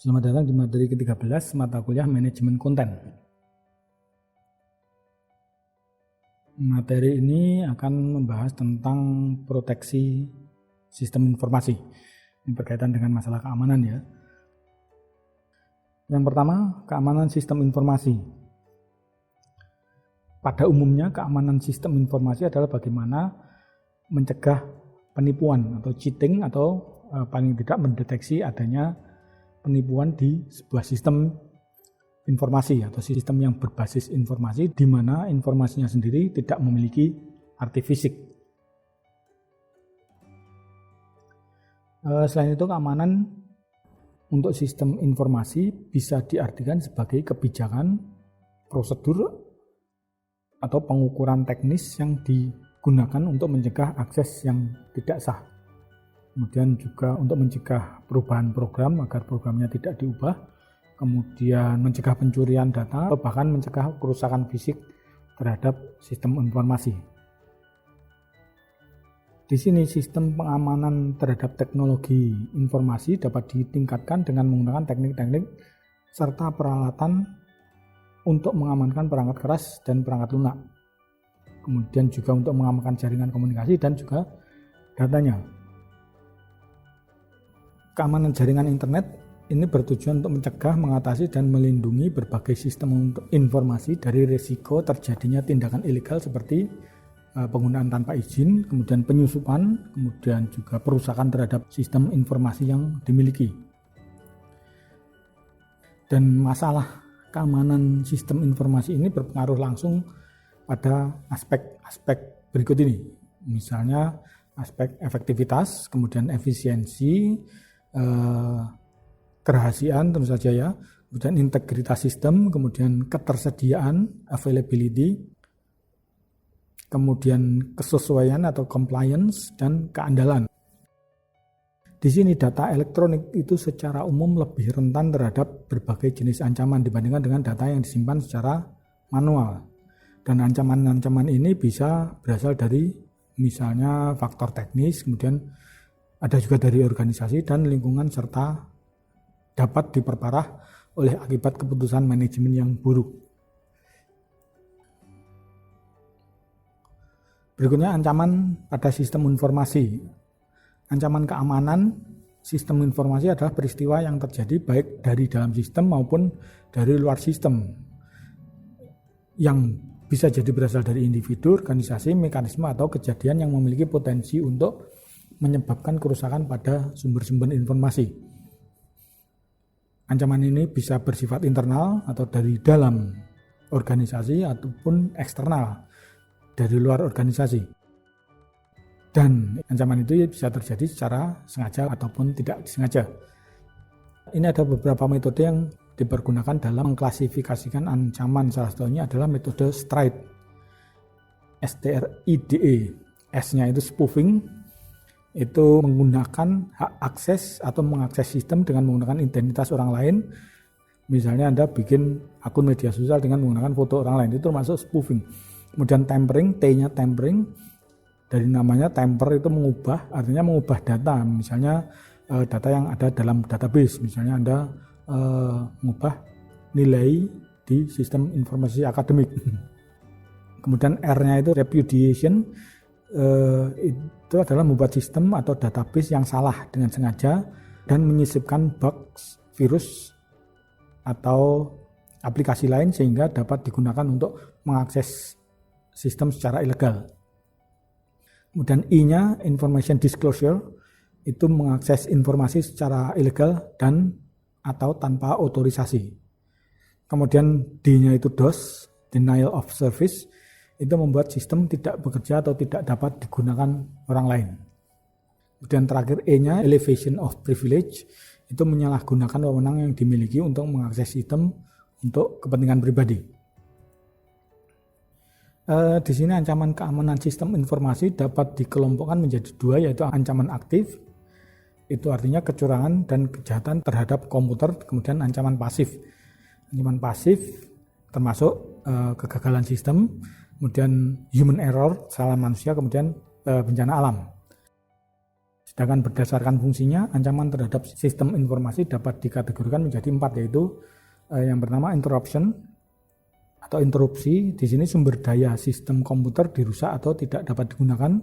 Selamat datang di materi ke-13 mata kuliah manajemen konten. Materi ini akan membahas tentang proteksi sistem informasi. Ini berkaitan dengan masalah keamanan ya. Yang pertama, keamanan sistem informasi. Pada umumnya keamanan sistem informasi adalah bagaimana mencegah penipuan atau cheating atau paling tidak mendeteksi adanya penipuan di sebuah sistem informasi atau sistem yang berbasis informasi di mana informasinya sendiri tidak memiliki arti fisik. Selain itu, keamanan untuk sistem informasi bisa diartikan sebagai kebijakan, prosedur, atau pengukuran teknis yang digunakan untuk mencegah akses yang tidak sah. Kemudian juga untuk mencegah perubahan program agar programnya tidak diubah, kemudian mencegah pencurian data, bahkan mencegah kerusakan fisik terhadap sistem informasi. Di sini sistem pengamanan terhadap teknologi informasi dapat ditingkatkan dengan menggunakan teknik-teknik serta peralatan untuk mengamankan perangkat keras dan perangkat lunak. Kemudian juga untuk mengamankan jaringan komunikasi dan juga datanya. Keamanan jaringan internet ini bertujuan untuk mencegah, mengatasi, dan melindungi berbagai sistem informasi dari risiko terjadinya tindakan ilegal seperti penggunaan tanpa izin, kemudian penyusupan, kemudian juga perusakan terhadap sistem informasi yang dimiliki. Dan masalah keamanan sistem informasi ini berpengaruh langsung pada aspek-aspek berikut ini. Misalnya aspek efektivitas, kemudian efisiensi, kerahasiaan tentu saja ya, kemudian integritas sistem, kemudian ketersediaan, availability, kemudian kesesuaian atau compliance, dan keandalan. Di sini data elektronik itu secara umum lebih rentan terhadap berbagai jenis ancaman dibandingkan dengan data yang disimpan secara manual. Dan ancaman-ancaman ini bisa berasal dari misalnya faktor teknis, kemudian ada juga dari organisasi dan lingkungan, serta dapat diperparah oleh akibat keputusan manajemen yang buruk. Berikutnya ancaman pada sistem informasi. Ancaman keamanan sistem informasi adalah peristiwa yang terjadi baik dari dalam sistem maupun dari luar sistem, yang bisa jadi berasal dari individu, organisasi, mekanisme, atau kejadian yang memiliki potensi untuk menyebabkan kerusakan pada sumber-sumber informasi. Ancaman ini bisa bersifat internal atau dari dalam organisasi ataupun eksternal dari luar organisasi. Dan ancaman itu bisa terjadi secara sengaja ataupun tidak disengaja. Ini ada beberapa metode yang dipergunakan dalam mengklasifikasikan ancaman. Salah satunya adalah metode STRIDE. STRIDE. S-nya itu spoofing, itu menggunakan hak akses atau mengakses sistem dengan menggunakan identitas orang lain. Misalnya Anda bikin akun media sosial dengan menggunakan foto orang lain, itu termasuk spoofing. Kemudian tampering, T-nya tampering, dari namanya tamper itu mengubah, artinya mengubah data, misalnya data yang ada dalam database, misalnya Anda mengubah nilai di sistem informasi akademik. Kemudian R-nya itu repudiation, itu adalah membuat sistem atau database yang salah dengan sengaja dan menyisipkan bugs, virus, atau aplikasi lain sehingga dapat digunakan untuk mengakses sistem secara ilegal. Kemudian I-nya information disclosure, itu mengakses informasi secara ilegal dan atau tanpa otorisasi. Kemudian D-nya itu DOS, denial of service, itu membuat sistem tidak bekerja atau tidak dapat digunakan orang lain. Kemudian terakhir E-nya elevation of privilege, itu menyalahgunakan wewenang yang dimiliki untuk mengakses sistem untuk kepentingan pribadi. Di sini ancaman keamanan sistem informasi dapat dikelompokkan menjadi dua, yaitu ancaman aktif, itu artinya kecurangan dan kejahatan terhadap komputer, kemudian ancaman pasif. Ancaman pasif termasuk kegagalan sistem, kemudian human error, kesalahan manusia, kemudian bencana alam. Sedangkan berdasarkan fungsinya, ancaman terhadap sistem informasi dapat dikategorikan menjadi 4, yaitu yang pertama interruption atau interupsi. Di sini sumber daya sistem komputer dirusak atau tidak dapat digunakan.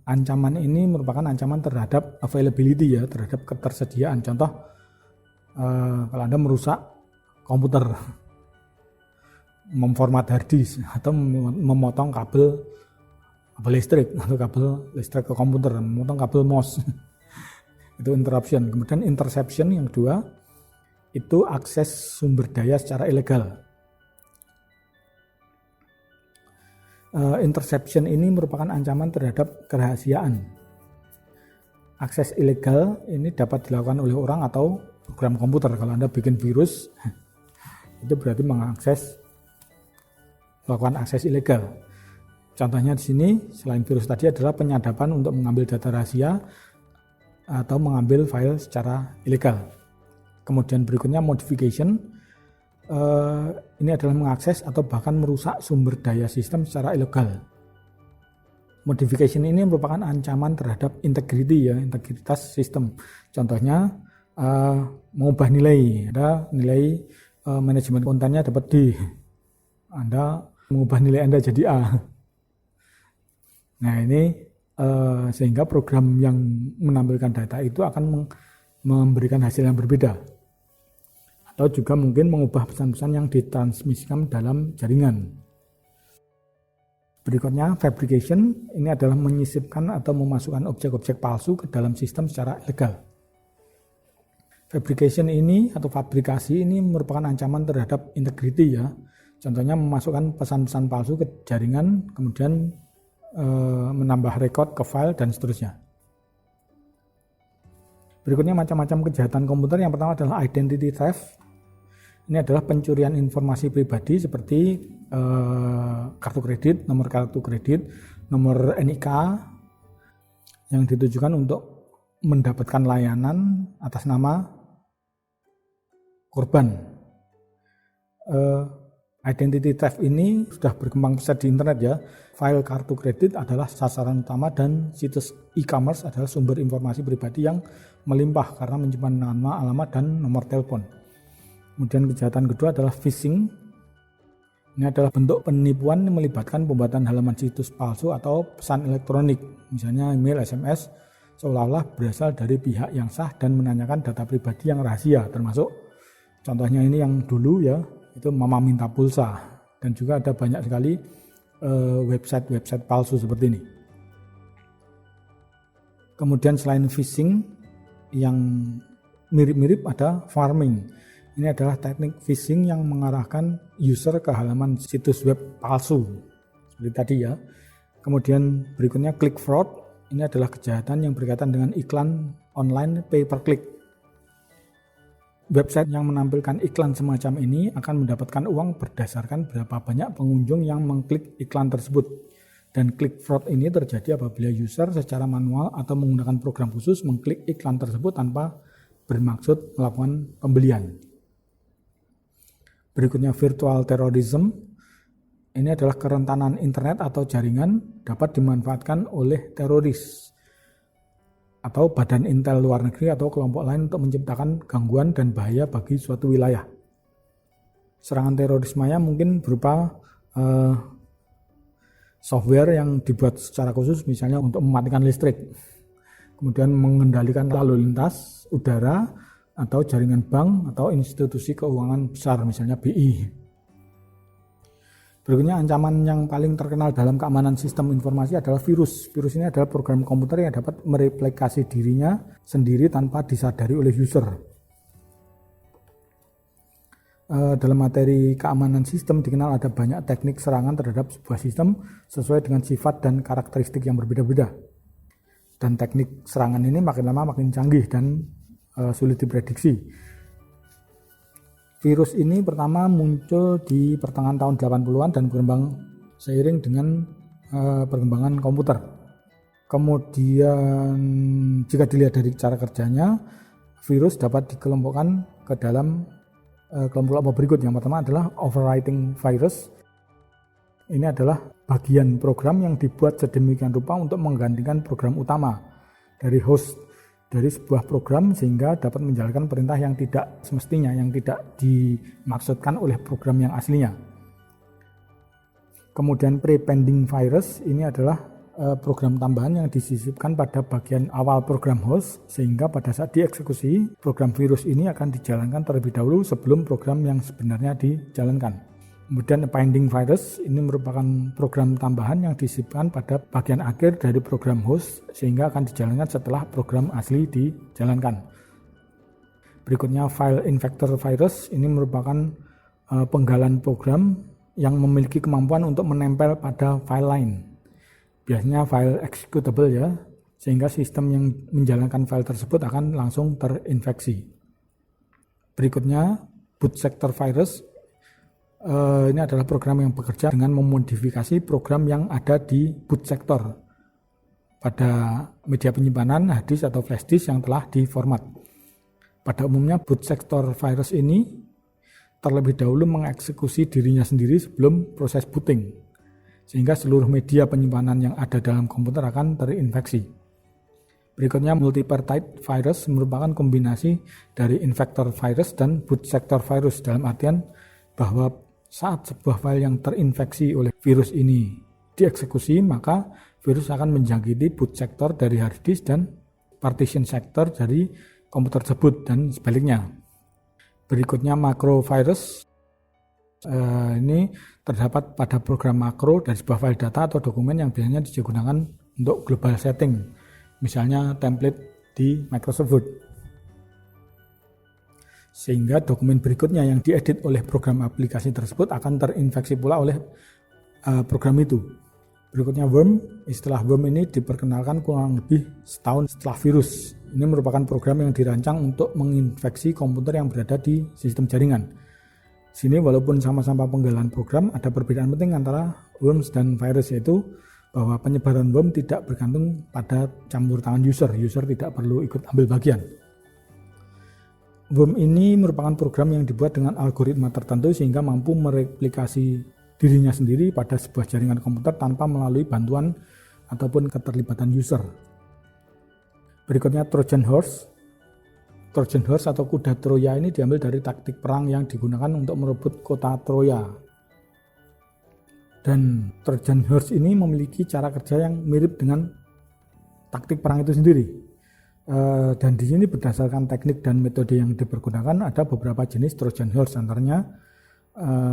Ancaman ini merupakan ancaman terhadap availability, ya, terhadap ketersediaan. Contoh, kalau Anda merusak komputer, memformat hard disk atau memotong kabel listrik atau kabel listrik ke komputer, memotong kabel MOS itu interruption. Kemudian interception yang kedua itu akses sumber daya secara ilegal. Interception ini merupakan ancaman terhadap kerahasiaan. Akses ilegal ini dapat dilakukan oleh orang atau program komputer. Kalau Anda bikin virus, itu berarti melakukan akses ilegal. Contohnya di sini selain virus tadi adalah penyadapan untuk mengambil data rahasia atau mengambil file secara ilegal. Kemudian berikutnya modification. Ini adalah mengakses atau bahkan merusak sumber daya sistem secara ilegal. Modification ini merupakan ancaman terhadap integrity, ya, integritas sistem. Contohnya mengubah nilai, ada nilai manajemen kontennya dapat D, Anda mengubah nilai Anda jadi A. Nah ini sehingga program yang menampilkan data itu akan memberikan hasil yang berbeda. Atau juga mungkin mengubah pesan-pesan yang ditransmisikan dalam jaringan. Berikutnya fabrication, ini adalah menyisipkan atau memasukkan objek-objek palsu ke dalam sistem secara ilegal. Fabrication ini atau fabrikasi ini merupakan ancaman terhadap integrity, ya. Contohnya memasukkan pesan-pesan palsu ke jaringan, kemudian menambah rekod ke file dan seterusnya. Berikutnya macam-macam kejahatan komputer. Yang pertama adalah identity theft. Ini adalah pencurian informasi pribadi seperti kartu kredit, nomor kartu kredit, nomor NIK yang ditujukan untuk mendapatkan layanan atas nama korban. Identity theft ini sudah berkembang pesat di internet, ya. File kartu kredit adalah sasaran utama dan situs e-commerce adalah sumber informasi pribadi yang melimpah karena menyimpan nama, alamat, dan nomor telepon. Kemudian kejahatan kedua adalah phishing. Ini adalah bentuk penipuan yang melibatkan pembuatan halaman situs palsu atau pesan elektronik, misalnya email, SMS, seolah-olah berasal dari pihak yang sah dan menanyakan data pribadi yang rahasia, termasuk contohnya ini yang dulu, ya, itu mama minta pulsa, dan juga ada banyak sekali website palsu seperti ini. Kemudian selain phishing yang mirip-mirip ada farming. Ini adalah teknik phishing yang mengarahkan user ke halaman situs web palsu seperti tadi, ya. Kemudian berikutnya click fraud. Ini adalah kejahatan yang berkaitan dengan iklan online pay per click. Website yang menampilkan iklan semacam ini akan mendapatkan uang berdasarkan berapa banyak pengunjung yang mengklik iklan tersebut. Dan click fraud ini terjadi apabila user secara manual atau menggunakan program khusus mengklik iklan tersebut tanpa bermaksud melakukan pembelian. Berikutnya virtual terrorism. Ini adalah kerentanan internet atau jaringan dapat dimanfaatkan oleh teroris atau badan intel luar negeri atau kelompok lain untuk menciptakan gangguan dan bahaya bagi suatu wilayah. Serangan terorismenya mungkin berupa software yang dibuat secara khusus, misalnya untuk mematikan listrik, kemudian mengendalikan lalu lintas udara atau jaringan bank atau institusi keuangan besar, misalnya BI. Berikutnya ancaman yang paling terkenal dalam keamanan sistem informasi adalah virus. Virus ini adalah program komputer yang dapat mereplikasi dirinya sendiri tanpa disadari oleh user. Dalam materi keamanan sistem dikenal ada banyak teknik serangan terhadap sebuah sistem sesuai dengan sifat dan karakteristik yang berbeda-beda. Dan teknik serangan ini makin lama makin canggih dan sulit diprediksi. Virus ini pertama muncul di pertengahan tahun 80-an dan berkembang seiring dengan perkembangan komputer. Kemudian jika dilihat dari cara kerjanya, virus dapat dikelompokkan ke dalam kelompok berikut. Yang pertama adalah overwriting virus. Ini adalah bagian program yang dibuat sedemikian rupa untuk menggantikan program utama dari host dari sebuah program sehingga dapat menjalankan perintah yang tidak semestinya, yang tidak dimaksudkan oleh program yang aslinya. Kemudian prepending virus ini adalah program tambahan yang disisipkan pada bagian awal program host sehingga pada saat dieksekusi program virus ini akan dijalankan terlebih dahulu sebelum program yang sebenarnya dijalankan. Kemudian appending virus ini merupakan program tambahan yang disisipkan pada bagian akhir dari program host sehingga akan dijalankan setelah program asli dijalankan. Berikutnya file infector virus ini merupakan penggalan program yang memiliki kemampuan untuk menempel pada file lain. Biasanya file executable ya, sehingga sistem yang menjalankan file tersebut akan langsung terinfeksi. Berikutnya boot sector virus. Ini adalah program yang bekerja dengan memodifikasi program yang ada di boot sector pada media penyimpanan hard disk atau flash disk yang telah diformat. Pada umumnya boot sector virus ini terlebih dahulu mengeksekusi dirinya sendiri sebelum proses booting, sehingga seluruh media penyimpanan yang ada dalam komputer akan terinfeksi. Berikutnya multipartite virus merupakan kombinasi dari infector virus dan boot sector virus, dalam artian bahwa saat sebuah file yang terinfeksi oleh virus ini dieksekusi, maka virus akan menjangkiti boot sector dari hard disk dan partition sector dari komputer tersebut dan sebaliknya. Berikutnya macro virus. Ini terdapat pada program makro dari sebuah file data atau dokumen yang biasanya digunakan untuk global setting, misalnya template di Microsoft Word. Sehingga dokumen berikutnya yang diedit oleh program aplikasi tersebut akan terinfeksi pula oleh program itu. Berikutnya worm. Istilah worm ini diperkenalkan kurang lebih setahun setelah virus. Ini merupakan program yang dirancang untuk menginfeksi komputer yang berada di sistem jaringan. Sini walaupun sama-sama penggalan program, ada perbedaan penting antara worms dan virus, yaitu bahwa penyebaran worm tidak bergantung pada campur tangan user. User tidak perlu ikut ambil bagian. Worm ini merupakan program yang dibuat dengan algoritma tertentu sehingga mampu mereplikasi dirinya sendiri pada sebuah jaringan komputer tanpa melalui bantuan ataupun keterlibatan user. Berikutnya Trojan Horse. Trojan Horse atau kuda Troya ini diambil dari taktik perang yang digunakan untuk merebut kota Troya. Dan Trojan Horse ini memiliki cara kerja yang mirip dengan taktik perang itu sendiri. Dan di sini berdasarkan teknik dan metode yang dipergunakan ada beberapa jenis Trojan Horse, antaranya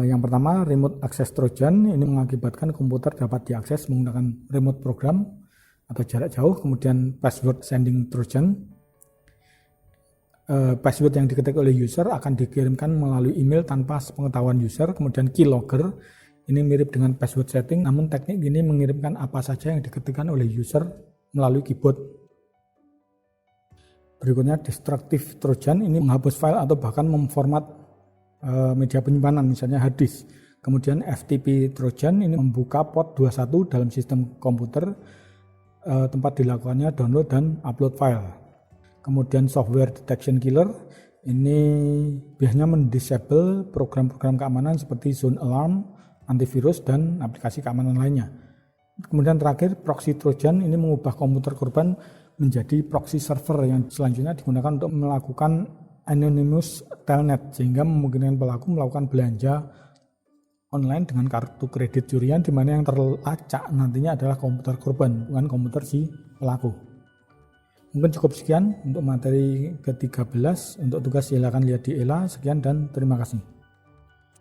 yang pertama remote access Trojan. Ini mengakibatkan komputer dapat diakses menggunakan remote program atau jarak jauh. Kemudian password sending Trojan. Password yang diketik oleh user akan dikirimkan melalui email tanpa sepengetahuan user. Kemudian keylogger, ini mirip dengan password setting, namun teknik ini mengirimkan apa saja yang diketikkan oleh user melalui keyboard. Berikutnya destructive Trojan, ini menghapus file atau bahkan memformat media penyimpanan, misalnya hard disk. Kemudian FTP Trojan ini membuka port 21 dalam sistem komputer tempat dilakukannya download dan upload file. Kemudian software detection killer, ini biasanya mendisable program-program keamanan seperti zone alarm, antivirus, dan aplikasi keamanan lainnya. Kemudian terakhir proxy Trojan, ini mengubah komputer korban menjadi proxy server yang selanjutnya digunakan untuk melakukan anonymous telnet sehingga memungkinkan pelaku melakukan belanja online dengan kartu kredit curian, di mana yang terlacak nantinya adalah komputer korban, bukan komputer si pelaku. Mungkin cukup sekian untuk materi ke-13. Untuk tugas silakan lihat di ELA. Sekian dan terima kasih.